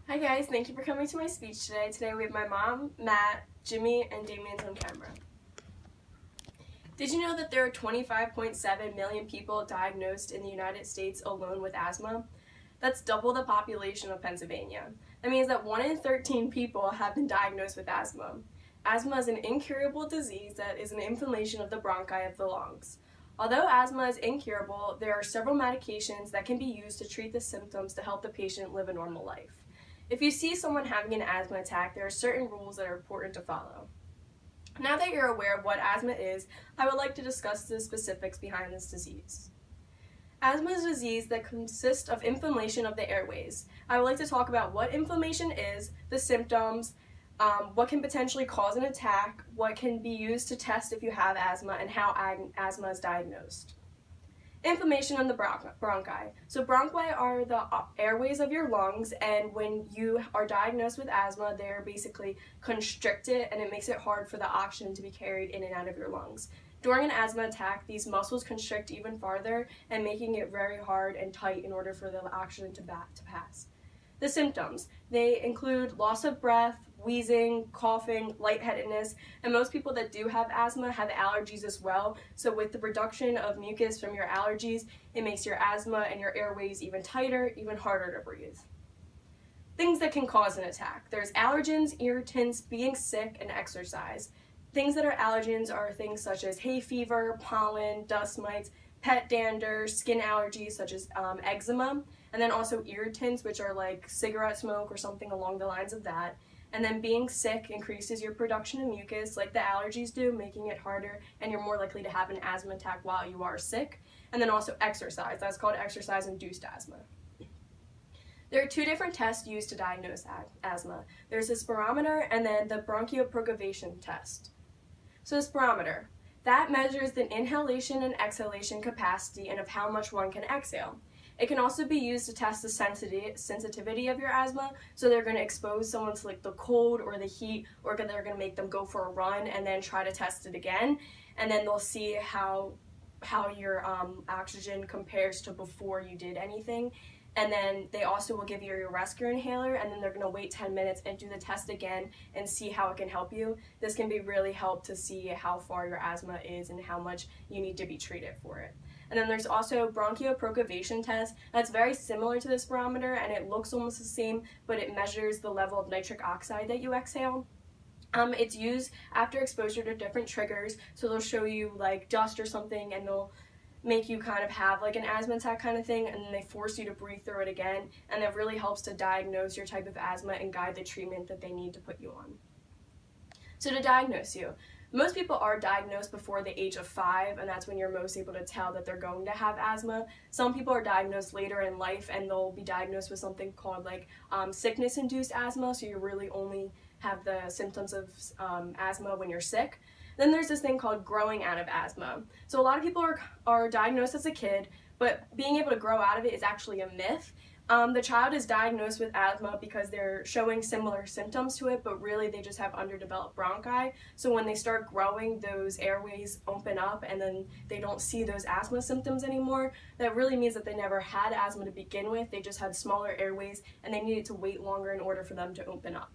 Hi guys, thank you for coming to my speech today. Today we have my mom, Matt, Jimmy, and Damien's on camera. Did you know that there are 25.7 million people diagnosed in the United States alone with asthma? That's double the population of Pennsylvania. That means that 1 in 13 people have been diagnosed with asthma. Asthma is an incurable disease that is an inflammation of the bronchi of the lungs. Although asthma is incurable, there are several medications that can be used to treat the symptoms to help the patient live a normal life. If you see someone having an asthma attack, there are certain rules that are important to follow. Now that you're aware of what asthma is, I would like to discuss the specifics behind this disease. Asthma is a disease that consists of inflammation of the airways. I would like to talk about what inflammation is, the symptoms, what can potentially cause an attack, what can be used to test if you have asthma, and how asthma is diagnosed. Inflammation in the bronchi. So bronchi are the airways of your lungs, and when you are diagnosed with asthma, they're basically constricted, and it makes it hard for the oxygen to be carried in and out of your lungs. During an asthma attack, these muscles constrict even farther and making it very hard and tight in order for the oxygen to pass. The symptoms, they include loss of breath, wheezing, coughing, lightheadedness, and most people that do have asthma have allergies as well. So with the reduction of mucus from your allergies, it makes your asthma and your airways even tighter, even harder to breathe. Things that can cause an attack. There's allergens, irritants, being sick, and exercise. Things that are allergens are things such as hay fever, pollen, dust mites, pet dander, skin allergies such as eczema, and then also irritants, which are like cigarette smoke or something along the lines of that. And then being sick increases your production of mucus like the allergies do, making it harder, and you're more likely to have an asthma attack while you are sick. And then also exercise, that's called exercise-induced asthma. There are two different tests used to diagnose asthma. There's the spirometer and then the bronchoprogravation test. So the spirometer, that measures the inhalation and exhalation capacity and of how much one can exhale. It can also be used to test the sensitivity of your asthma, so they're going to expose someone to like the cold or the heat, or they're going to make them go for a run and then try to test it again, and then they'll see how your oxygen compares to before you did anything. And then they also will give you your rescue inhaler, and then they're going to wait 10 minutes and do the test again and see how it can help you. This can be really help to see how far your asthma is and how much you need to be treated for it. And then there's also bronchoprogravation test. That's very similar to the spirometer, and it looks almost the same, but it measures the level of nitric oxide that you exhale. It's used after exposure to different triggers, so they'll show you like dust or something, and they'll make you kind of have like an asthma attack kind of thing, and then they force you to breathe through it again, and that really helps to diagnose your type of asthma and guide the treatment that they need to put you on. So to diagnose you, most people are diagnosed before the age of 5, and that's when you're most able to tell that they're going to have asthma. Some people are diagnosed later in life, and they'll be diagnosed with something called like sickness-induced asthma, so you really only have the symptoms of asthma when you're sick. Then there's this thing called growing out of asthma. So a lot of people are diagnosed as a kid, but being able to grow out of it is actually a myth. The child is diagnosed with asthma because they're showing similar symptoms to it, but really they just have underdeveloped bronchi. So when they start growing, those airways open up and then they don't see those asthma symptoms anymore. That really means that they never had asthma to begin with. They just had smaller airways and they needed to wait longer in order for them to open up.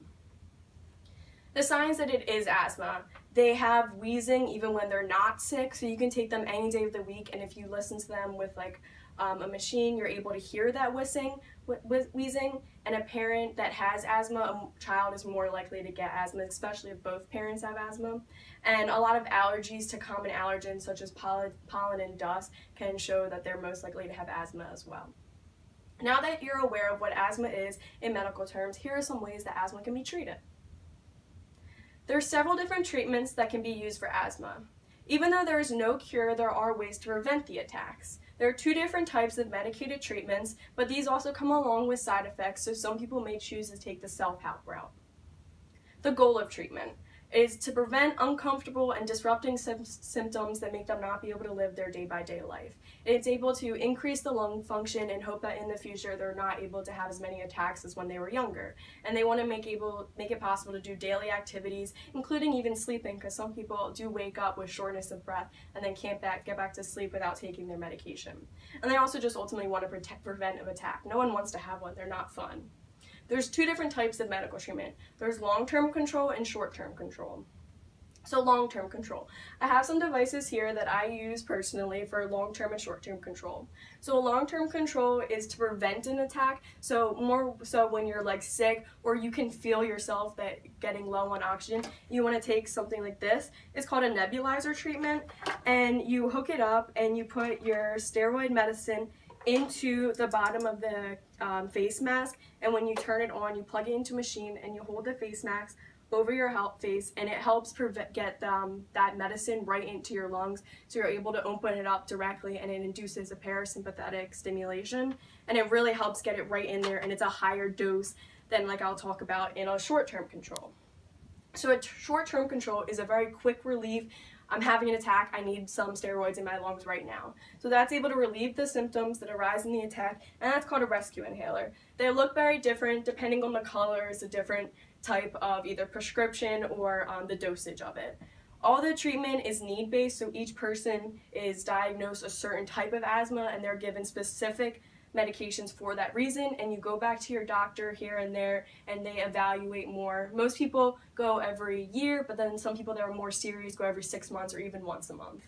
The signs that it is asthma. They have wheezing even when they're not sick, so you can take them any day of the week, and if you listen to them with like a machine, you're able to hear that wheezing. And a parent that has asthma, a child is more likely to get asthma, especially if both parents have asthma. And a lot of allergies to common allergens such as pollen and dust can show that they're most likely to have asthma as well. Now that you're aware of what asthma is in medical terms, here are some ways that asthma can be treated. There are several different treatments that can be used for asthma. Even though there is no cure, there are ways to prevent the attacks. There are two different types of medicated treatments, but these also come along with side effects, so some people may choose to take the self-help route. The goal of treatment is to prevent uncomfortable and disrupting symptoms that make them not be able to live their day-by-day life. It's able to increase the lung function and hope that in the future they're not able to have as many attacks as when they were younger. And they want to make it possible to do daily activities, including even sleeping, because some people do wake up with shortness of breath and then can't get back to sleep without taking their medication. And they also just ultimately want to prevent an attack. No one wants to have one. They're not fun. There's two different types of medical treatment. There's long-term control and short-term control. So long-term control. I have some devices here that I use personally for long-term and short-term control. So long-term control is to prevent an attack, so more so when you're like sick or you can feel yourself that getting low on oxygen, you want to take something like this. It's called a nebulizer treatment, and you hook it up and you put your steroid medicine into the bottom of the face mask, and when you turn it on, you plug it into a machine and you hold the face mask over your face, and it helps get that medicine right into your lungs, so you're able to open it up directly, and it induces a parasympathetic stimulation, and it really helps get it right in there, and it's a higher dose than like I'll talk about in a short-term control. So a short-term control is a very quick relief. I'm having an attack, I need some steroids in my lungs right now. So that's able to relieve the symptoms that arise in the attack, and that's called a rescue inhaler. They look very different depending on the color. It's a different type of either prescription or the dosage of it. All the treatment is need-based, so each person is diagnosed a certain type of asthma and they're given specific medications for that reason, and you go back to your doctor here and there and they evaluate more. Most people go every year, but then some people that are more serious go every 6 months or even once a month.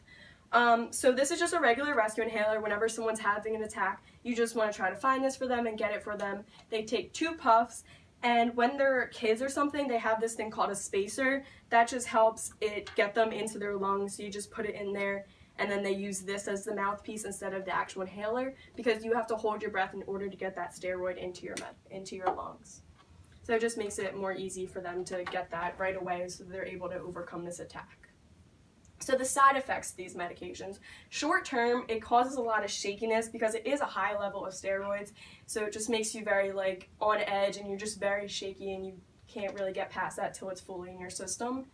So this is just a regular rescue inhaler. Whenever someone's having an attack, you just want to try to find this for them and get it for them. They take 2 puffs, and when they're kids or something, they have this thing called a spacer that just helps it get them into their lungs. So you just put it in there, and then they use this as the mouthpiece instead of the actual inhaler, because you have to hold your breath in order to get that steroid into your lungs. So it just makes it more easy for them to get that right away, so they're able to overcome this attack. So the side effects of these medications: short term, it causes a lot of shakiness because it is a high level of steroids, so it just makes you very like on edge, and you're just very shaky, and you can't really get past that till it's fully in your system.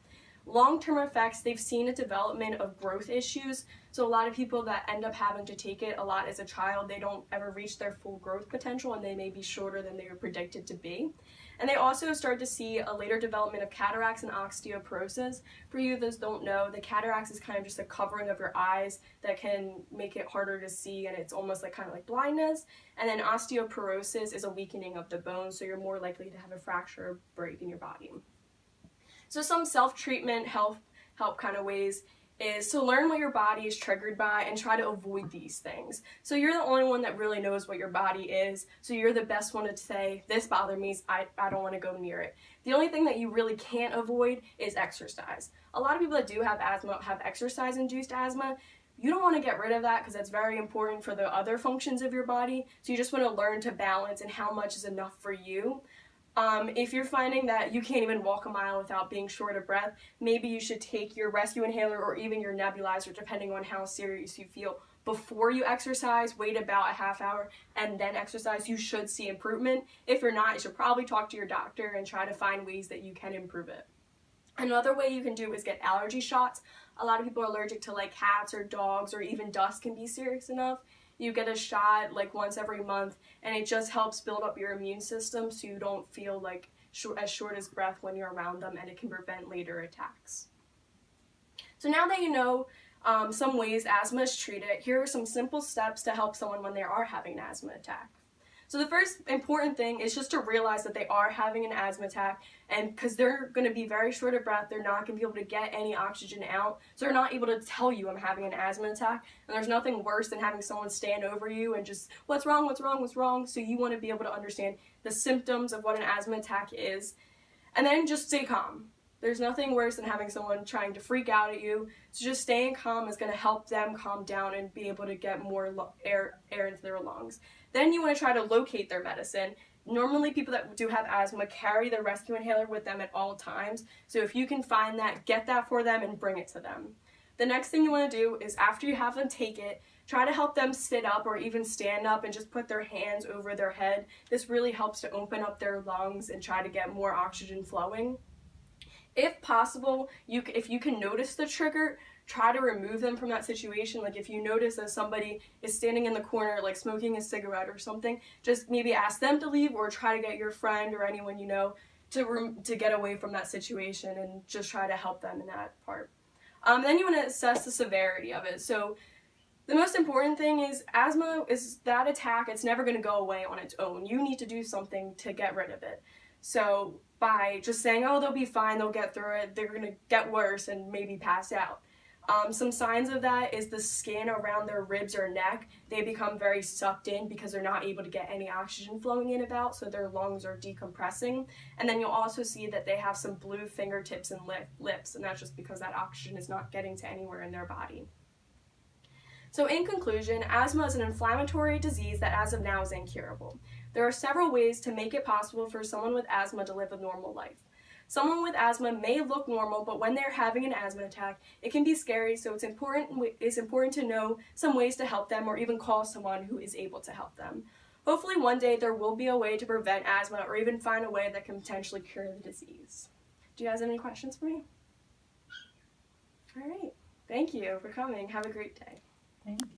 Long-term effects, they've seen a development of growth issues. So a lot of people that end up having to take it a lot as a child, they don't ever reach their full growth potential, and they may be shorter than they were predicted to be. And they also start to see a later development of cataracts and osteoporosis. For you that don't know, the cataracts is kind of just a covering of your eyes that can make it harder to see, and it's almost like kind of like blindness. And then osteoporosis is a weakening of the bones, so you're more likely to have a fracture or break in your body. So some self-treatment help kind of ways is to learn what your body is triggered by and try to avoid these things. So you're the only one that really knows what your body is, so you're the best one to say, this bothers me, I don't want to go near it. The only thing that you really can't avoid is exercise. A lot of people that do have asthma have exercise-induced asthma. You don't want to get rid of that because that's very important for the other functions of your body, so you just want to learn to balance and how much is enough for you. If you're finding that you can't even walk a mile without being short of breath, maybe you should take your rescue inhaler or even your nebulizer, depending on how serious you feel, before you exercise. Wait about a half hour and then exercise. You should see improvement. If you're not, you should probably talk to your doctor and try to find ways that you can improve it. Another way you can do is get allergy shots. A lot of people are allergic to like cats or dogs, or even dust can be serious enough. You get a shot like once every month, and it just helps build up your immune system so you don't feel like as short as breath when you're around them, and it can prevent later attacks. So now that you know some ways asthma is treated, here are some simple steps to help someone when they are having an asthma attack. So the first important thing is just to realize that they are having an asthma attack, and because they're going to be very short of breath, they're not going to be able to get any oxygen out, so they're not able to tell you I'm having an asthma attack. And there's nothing worse than having someone stand over you and just, what's wrong, what's wrong, what's wrong? So you want to be able to understand the symptoms of what an asthma attack is, and then just stay calm. There's nothing worse than having someone trying to freak out at you, so just staying calm is going to help them calm down and be able to get more air into their lungs. Then you want to try to locate their medicine. Normally people that do have asthma carry their rescue inhaler with them at all times, so if you can find that, get that for them and bring it to them. The next thing you want to do is, after you have them take it, try to help them sit up or even stand up and just put their hands over their head. This really helps to open up their lungs and try to get more oxygen flowing. If possible, if you can notice the trigger, try to remove them from that situation. Like if you notice that somebody is standing in the corner like smoking a cigarette or something, just maybe ask them to leave, or try to get your friend or anyone you know to get away from that situation, and just try to help them in that part. Then you want to assess the severity of it. So The most important thing is asthma is that attack, it's never going to go away on its own. You need to do something to get rid of it. So by just saying, oh, they'll be fine, they'll get through it, they're going to get worse and maybe pass out. Some signs of that is the skin around their ribs or neck. They become very sucked in because they're not able to get any oxygen flowing in about, so their lungs are decompressing. And then you'll also see that they have some blue fingertips and lips, and that's just because that oxygen is not getting to anywhere in their body. So in conclusion, asthma is an inflammatory disease that as of now is incurable. There are several ways to make it possible for someone with asthma to live a normal life. Someone with asthma may look normal, but when they're having an asthma attack, it can be scary, so it's important to know some ways to help them or even call someone who is able to help them. Hopefully one day there will be a way to prevent asthma or even find a way that can potentially cure the disease. Do you guys have any questions for me? All right. Thank you for coming. Have a great day. Thank you.